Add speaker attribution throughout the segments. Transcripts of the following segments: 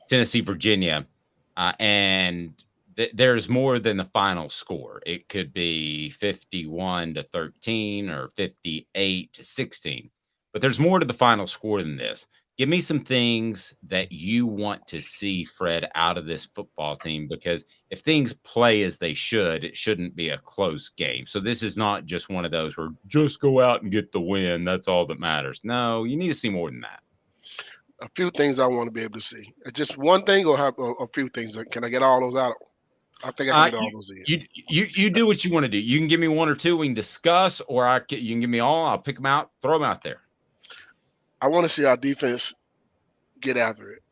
Speaker 1: Tennessee, Virginia, and there's more than the final score. It could be 51-13 or 58-16, but there's more to the final score than this. Give me some things that you want to see, Fred, out of this football team, because if things play as they should, it shouldn't be a close game. So this is not just one of those where just go out and get the win. That's all that matters. No, you need to see more than that.
Speaker 2: A few things I want to be able to see. Just one thing or have a few things. Can I get all those out? I think I can
Speaker 1: Uh,
Speaker 2: get all
Speaker 1: you,
Speaker 2: those in.
Speaker 1: you do what you want to do. You can give me one or two we can discuss, or you can give me all. I'll pick them out, throw them out there.
Speaker 2: I want to see our defense get after it.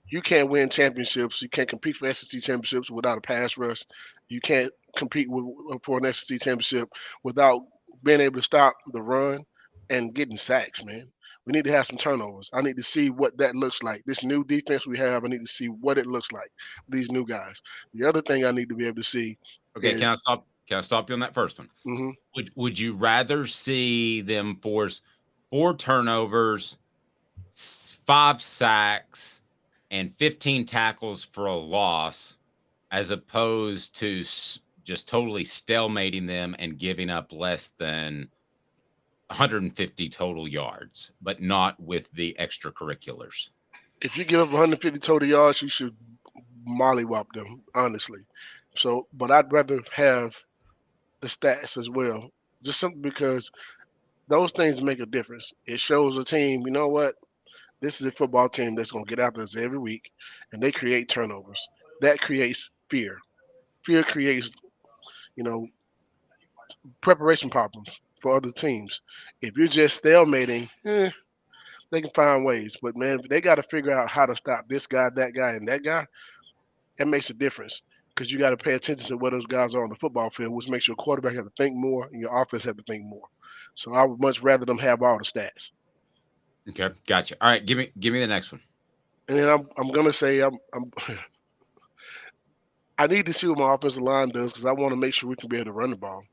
Speaker 2: You can't win championships. You can't compete for SEC championships without a pass rush. You can't compete for an SEC championship without being able to stop the run and getting sacks, man. We need to have some turnovers. I need to see what that looks like. This new defense we have, I need to see what it looks like. These new guys. The other thing I need to be able to see
Speaker 1: Okay, can I
Speaker 2: is
Speaker 1: stop? Can I stop you on that first one?
Speaker 2: mhm,
Speaker 1: Would you rather see them force 4 turnovers, 5 sacks, and 15 tackles for a loss, as opposed to just totally stalemating them and giving up less than 150 total yards, but not with the extracurriculars?
Speaker 2: if you give up 150 total yards, you should mollywop them, honestly. So, but I'd rather have the stats as well, just simply because those things make a difference. It shows a team, you know what? This is a football team that's going to get after us every week, and they create turnovers. That creates fear. Fear creates, you know, preparation problems for other teams. If you're just stalemating, they can find ways. But man, they got to figure out how to stop this guy, that guy, and that guy. It makes a difference because you got to pay attention to where those guys are on the football field, which makes your quarterback have to think more and your offense have to think more. So I would much rather them have all the stats.
Speaker 1: Okay, gotcha. All right, give me the next one.
Speaker 2: And then I'm gonna say I'm I need to see what my offensive line does because I want to make sure we can be able to run the ball.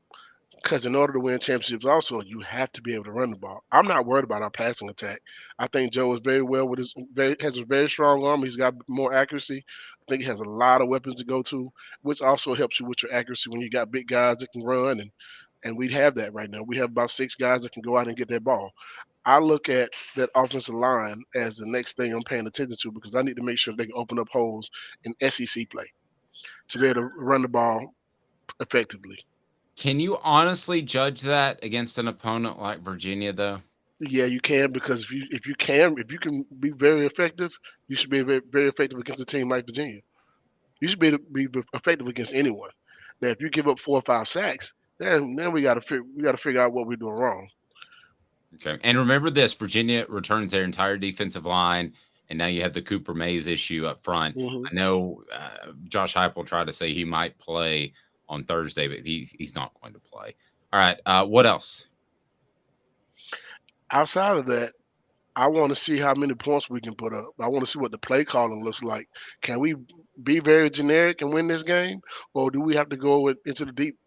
Speaker 2: Because in order to win championships, also you have to be able to run the ball. I'm not worried about our passing attack. I think Joe is very well with has a very strong arm. He's got more accuracy. I think he has a lot of weapons to go to, which also helps you with your accuracy when you got big guys that can run and we have that right now. We have about 6 guys that can go out and get that ball. I look at that offensive line as the next thing I'm paying attention to because I need to make sure they can open up holes in SEC play to be able to run the ball effectively.
Speaker 1: Can you honestly judge that against an opponent like Virginia, though?
Speaker 2: Yeah, you can because if you can be very effective, you should be very, very effective against a team like Virginia. You should be effective against anyone. Now, if you give up 4 or 5 sacks, then we got to figure out what we're doing wrong.
Speaker 1: Okay. And remember this, Virginia returns their entire defensive line, and now you have the Cooper Mays issue up front.
Speaker 2: Hmm.
Speaker 1: I know Josh Heupel tried to say he might play on Thursday, but he's not going to play. All right. What else?
Speaker 2: Outside of that, I want to see how many points we can put up. I want to see what the play calling looks like. Can we be very generic and win this game, or do we have to go into the deep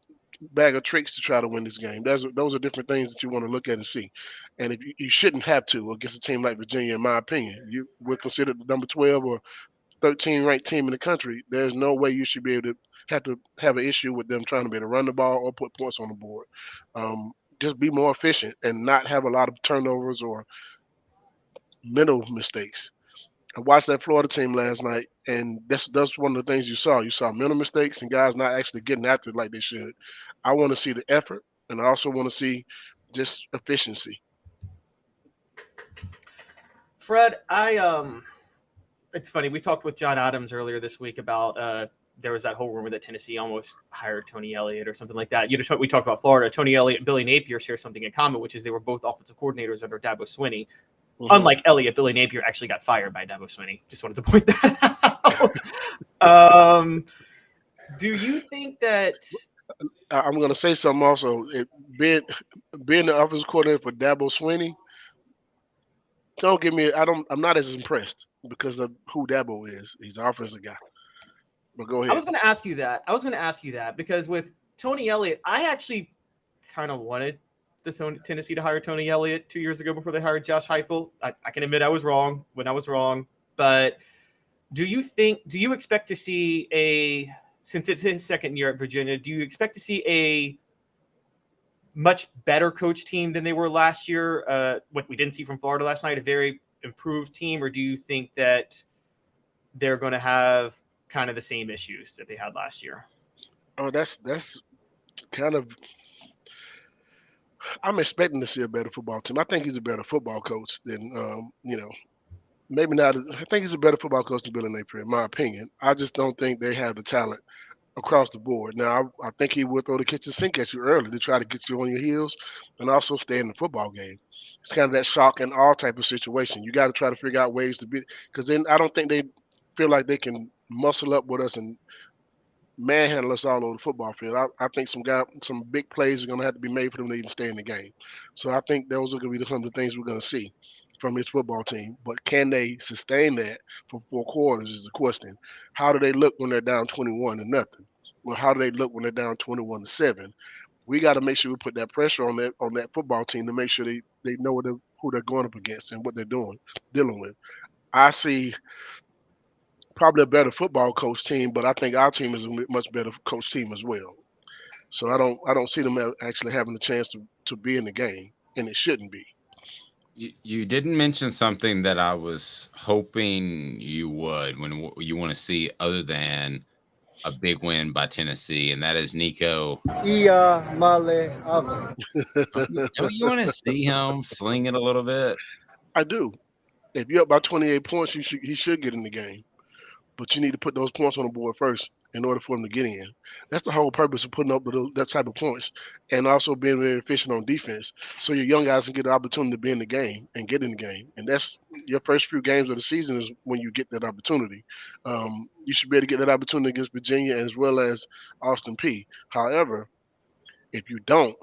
Speaker 2: bag of tricks to try to win this game? Those are different things that you want to look at and see. And if you shouldn't have to against a team like Virginia, in my opinion, we're considered the number 12 or 13 ranked team in the country. There's no way you should be able to have an issue with them trying to be able to run the ball or put points on the board. Just be more efficient and not have a lot of turnovers or mental mistakes. I watched that Florida team last night, and that's one of the things you saw. You saw mental mistakes and guys not actually getting after it like they should. I want to see the effort, and I also want to see just efficiency.
Speaker 3: Fred, it's funny. We talked with John Adams earlier this week about there was that whole rumor that Tennessee almost hired Tony Elliott or something like that. We talked about Florida. Tony Elliott and Billy Napier share something in common, which is they were both offensive coordinators under Dabo Swinney.
Speaker 2: Mm-hmm.
Speaker 3: Unlike Elliott, Billy Napier actually got fired by Dabo Swinney. Just wanted to point that out. Do you think that
Speaker 2: I'm going to say something also. Being the offensive coordinator for Dabo Swinney, don't give me. I'm not as impressed because of who Dabo is. He's an offensive guy. But go ahead.
Speaker 3: I was going to ask you that because with Tony Elliott, I actually kind of wanted Tennessee to hire Tony Elliott 2 years ago before they hired Josh Heupel. I can admit I was wrong when I was wrong, but Do you expect to see since it's his second year at Virginia, do you expect to see a much better coach team than they were last year? What we didn't see from Florida last night, a very improved team, or do you think that they're going to have kind of the same issues that they had last year?
Speaker 2: Oh, that's kind of. I'm expecting to see a better football team. I think he's a better football coach than maybe not. I think he's a better football coach than Billy Napier, in my opinion. I just don't think they have the talent across the board. Now, I think he will throw the kitchen sink at you early to try to get you on your heels and also stay in the football game. It's kind of that shock and all type of situation. You got to try to figure out ways to beat because then I don't think they feel like they can muscle up with us and manhandle us all over the football field. I think some big plays are going to have to be made for them to even stay in the game. So I think those are going to be some of the things we're going to see from this football team. But can they sustain that for 4 quarters is the question. How do they look when they're down 21-0? Well, how do they look when they're down 21-7? We got to make sure we put that pressure on that football team to make sure they know who they're going up against and what they're dealing with. I see probably a better football coach team, but I think our team is a much better coach team as well. So I don't see them actually having the chance to be in the game, and it shouldn't be.
Speaker 1: You didn't mention something that I was hoping you would when you want to see other than a big win by Tennessee, and that is Nico.
Speaker 4: Male Ave.
Speaker 1: Don't you want to see him sling it a little bit?
Speaker 2: I do. If you're up by 28 points, he should get in the game. But you need to put those points on the board first in order for him to get in. That's the whole purpose of putting up that type of points, and also being very efficient on defense, so your young guys can get the opportunity to be in the game and get in the game. And that's your first few games of the season is when you get that opportunity. You should be able to get that opportunity against Virginia as well as Austin P. However, if you don't,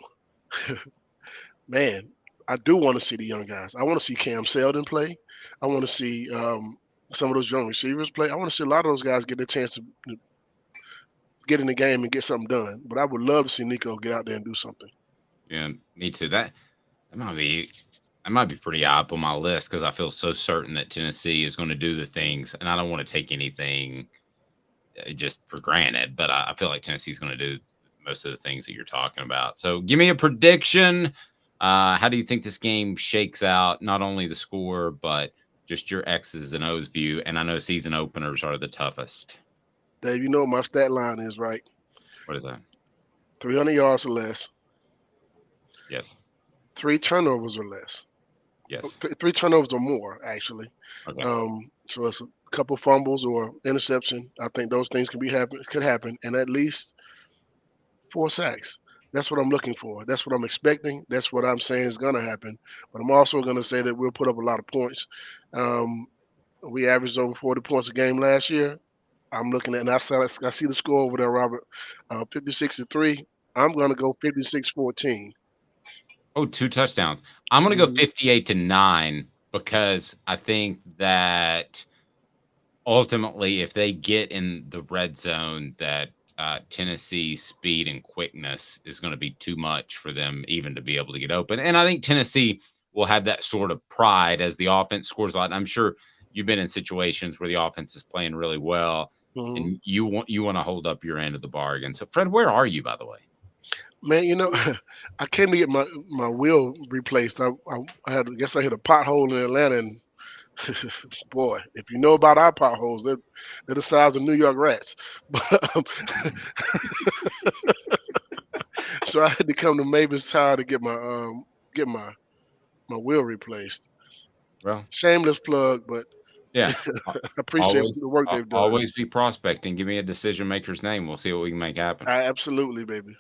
Speaker 2: man, I do want to see the young guys. I want to see Cam Seldon play. I want to see some of those young receivers play. I want to see a lot of those guys get a chance to get in the game and get something done. But I would love to see Nico get out there and do something.
Speaker 1: Yeah, me too. That might be that might be pretty high up on my list because I feel so certain that Tennessee is going to do the things, and I don't want to take anything just for granted. But I feel like Tennessee is going to do most of the things that you're talking about. So, give me a prediction. How do you think this game shakes out? Not only the score, but just your X's and O's view. And I know season openers are the toughest.
Speaker 2: Dave, you know what my stat line is, right?
Speaker 1: What is that?
Speaker 2: 300 yards or less,
Speaker 1: Yes.
Speaker 2: 3 turnovers or less.
Speaker 1: Yes.
Speaker 2: 3 turnovers or more, actually.
Speaker 1: Okay.
Speaker 2: So it's a couple fumbles or interception. I think those things could happen, and at least 4 sacks. That's what I'm looking for. That's what I'm expecting. That's what I'm saying is going to happen. But I'm also going to say that we'll put up a lot of points. Um, we averaged over 40 points a game last year. I'm looking at, and I see the score over there, Robert, 56-3. I'm going to go 56-14.
Speaker 1: Oh, 2 touchdowns. I'm going to go
Speaker 2: Mhm.
Speaker 1: 58-9 because I think that ultimately, if they get in the red zone, that Tennessee's speed and quickness is going to be too much for them even to be able to get open. And I think Tennessee will have that sort of pride as the offense scores a lot. And I'm sure you've been in situations where the offense is playing really well,
Speaker 2: Mhm.
Speaker 1: and you want to hold up your end of the bargain. So, Fred, where are you, by the way?
Speaker 2: Man, I came to get my wheel replaced. I guess I hit a pothole in Atlanta, and boy, if you know about our potholes, they're the size of New York rats. But so I had to come to Mavis Tire to get my wheel replaced.
Speaker 1: Well,
Speaker 2: Shameless plug, but
Speaker 1: yeah.
Speaker 2: I appreciate
Speaker 1: Always,
Speaker 2: the work they've done.
Speaker 1: always be prospecting. Give me a decision maker's name. We'll see what we can make happen.
Speaker 2: Absolutely, baby.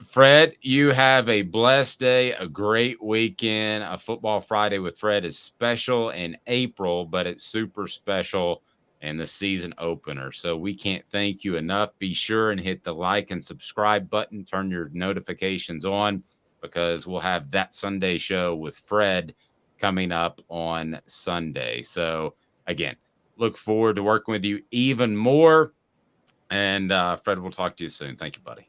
Speaker 1: Fred, you have a blessed day, a great weekend. A Football Friday with Fred is special in April, but it's super special in the season opener. So we can't thank you enough. Be sure and hit the like and subscribe button. Turn your notifications on because we'll have that Sunday show with Fred coming up on Sunday. So again, look forward to working with you even more. And Fred, we'll talk to you soon. Thank you, buddy.